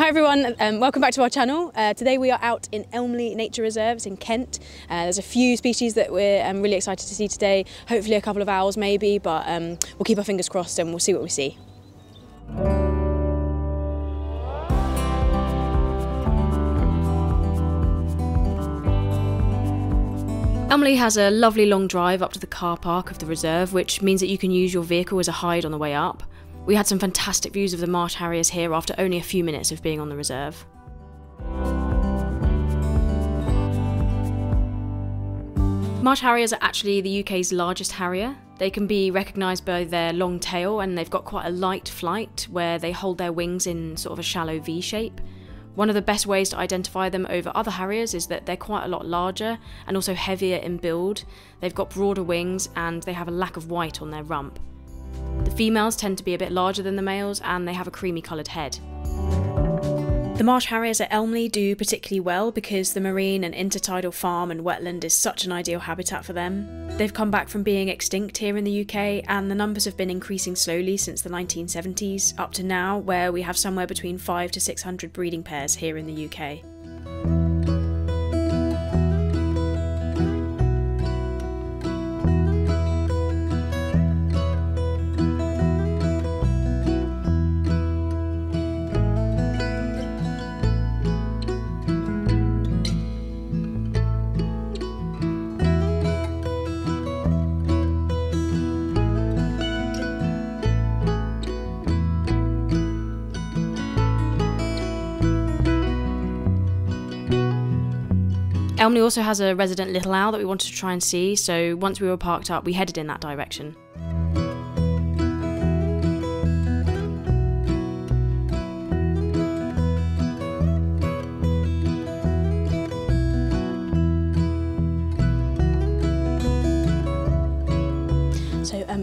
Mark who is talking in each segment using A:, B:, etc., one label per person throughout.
A: Hi everyone, welcome back to our channel. Today we are out in Elmley Nature Reserve, it's in Kent. There's a few species that we're really excited to see today, hopefully a couple of owls maybe, but we'll keep our fingers crossed and we'll see what we see. Elmley has a lovely long drive up to the car park of the reserve, which means that you can use your vehicle as a hide on the way up. We had some fantastic views of the Marsh Harriers here after only a few minutes of being on the reserve. Marsh Harriers are actually the UK's largest harrier. They can be recognised by their long tail, and they've got quite a light flight where they hold their wings in sort of a shallow V shape. One of the best ways to identify them over other harriers is that they're quite a lot larger and also heavier in build. They've got broader wings and they have a lack of white on their rump. The females tend to be a bit larger than the males and they have a creamy coloured head. The Marsh Harriers at Elmley do particularly well because the marine and intertidal farm and wetland is such an ideal habitat for them. They've come back from being extinct here in the UK and the numbers have been increasing slowly since the 1970s, up to now where we have somewhere between 500 to 600 breeding pairs here in the UK. Elmley also has a resident little owl that we wanted to try and see, so once we were parked up we headed in that direction.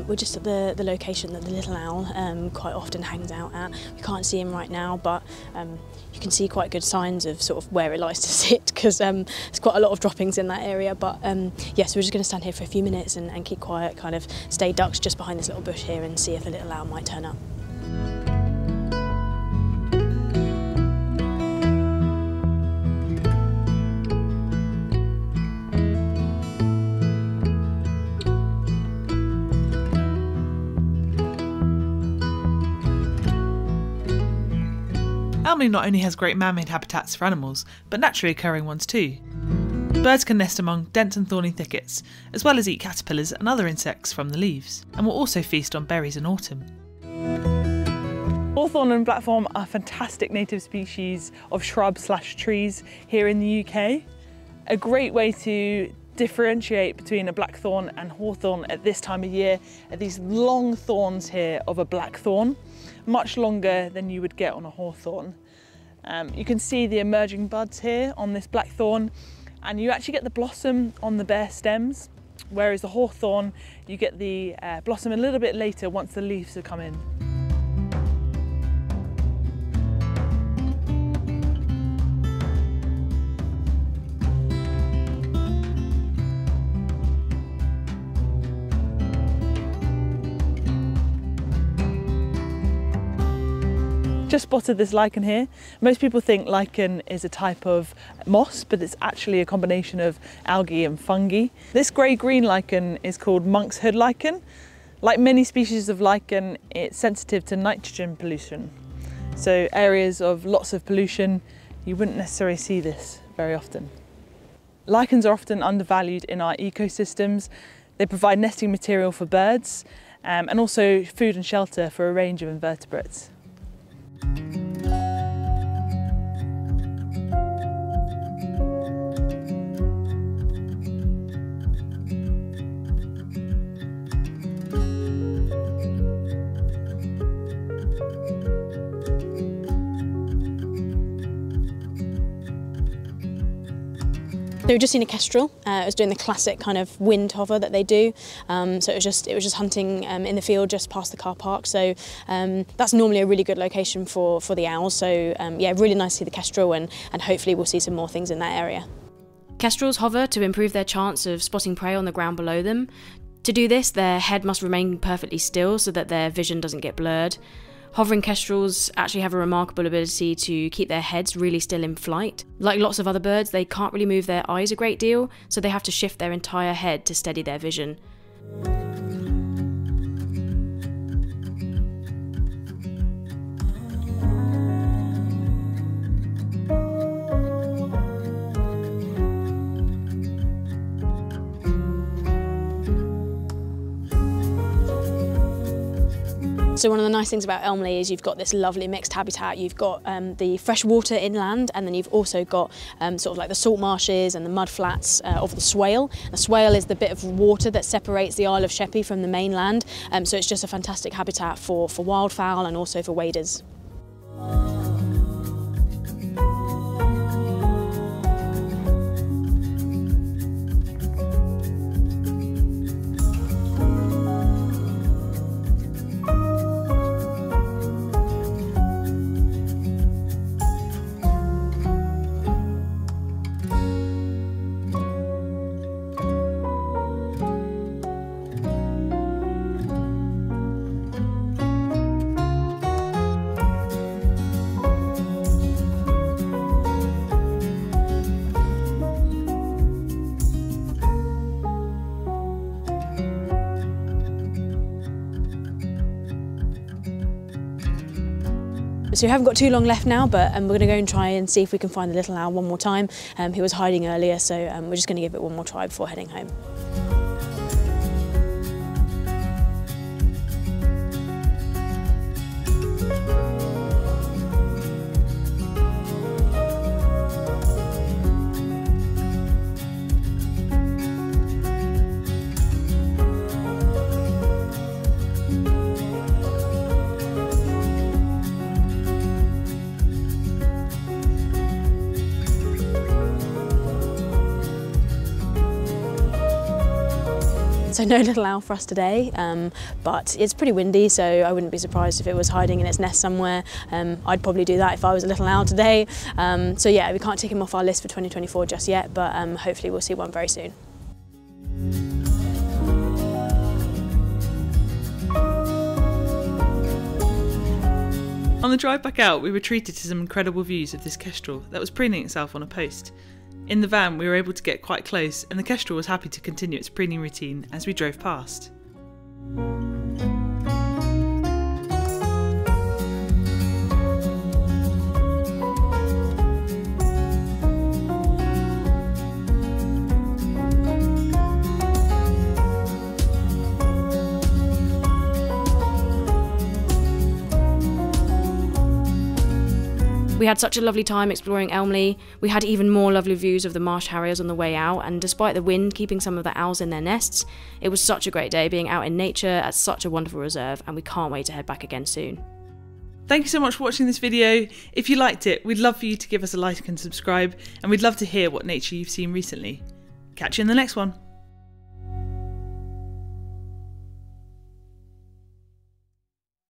A: We're just at the location that the little owl quite often hangs out at. We can't see him right now, but you can see quite good signs of sort of where it likes to sit because there's quite a lot of droppings in that area. But yes, we're just going to stand here for a few minutes and keep quiet, kind of stay ducked just behind this little bush here and see if the little owl might turn up.
B: Elmley not only has great man-made habitats for animals, but naturally occurring ones too. Birds can nest among dense and thorny thickets, as well as eat caterpillars and other insects from the leaves, and will also feast on berries in autumn.
C: Hawthorn and blackthorn are fantastic native species of shrubs/trees here in the UK. A great way to differentiate between a blackthorn and hawthorn at this time of year are these long thorns here of a blackthorn, much longer than you would get on a hawthorn. You can see the emerging buds here on this blackthorn, and you actually get the blossom on the bare stems, whereas the hawthorn you get the blossom a little bit later once the leaves have come in. Just spotted this lichen here. Most people think lichen is a type of moss, but it's actually a combination of algae and fungi. This grey-green lichen is called monk's hood lichen. Like many species of lichen, it's sensitive to nitrogen pollution. So areas of lots of pollution, you wouldn't necessarily see this very often. Lichens are often undervalued in our ecosystems. They provide nesting material for birds and also food and shelter for a range of invertebrates.
A: So we've just seen a kestrel. It was doing the classic kind of wind hover that they do. So it was just hunting in the field just past the car park. So that's normally a really good location for the owls. So yeah, really nice to see the kestrel, and hopefully we'll see some more things in that area. Kestrels hover to improve their chance of spotting prey on the ground below them. To do this, their head must remain perfectly still so that their vision doesn't get blurred. Hovering kestrels actually have a remarkable ability to keep their heads really still in flight. Like lots of other birds, they can't really move their eyes a great deal, so they have to shift their entire head to steady their vision. So one of the nice things about Elmley is you've got this lovely mixed habitat. You've got the fresh water inland, and then you've also got sort of like the salt marshes and the mud flats of the swale. The swale is the bit of water that separates the Isle of Sheppey from the mainland, so it's just a fantastic habitat for wildfowl and also for waders. So we haven't got too long left now, but we're going to go and try and see if we can find the little owl one more time. He was hiding earlier, so we're just going to give it one more try before heading home. So no little owl for us today, but it's pretty windy, so I wouldn't be surprised if it was hiding in its nest somewhere. I'd probably do that if I was a little owl today. So yeah, we can't tick him off our list for 2024 just yet, but hopefully we'll see one very soon.
B: On the drive back out, we were treated to some incredible views of this kestrel that was preening itself on a post. In the van, we were able to get quite close, and the kestrel was happy to continue its preening routine as we drove past.
A: We had such a lovely time exploring Elmley. We had even more lovely views of the Marsh Harriers on the way out, and despite the wind keeping some of the owls in their nests, it was such a great day being out in nature at such a wonderful reserve, and we can't wait to head back again soon.
B: Thank you so much for watching this video. If you liked it, we'd love for you to give us a like and subscribe, and we'd love to hear what nature you've seen recently. Catch you in the next one.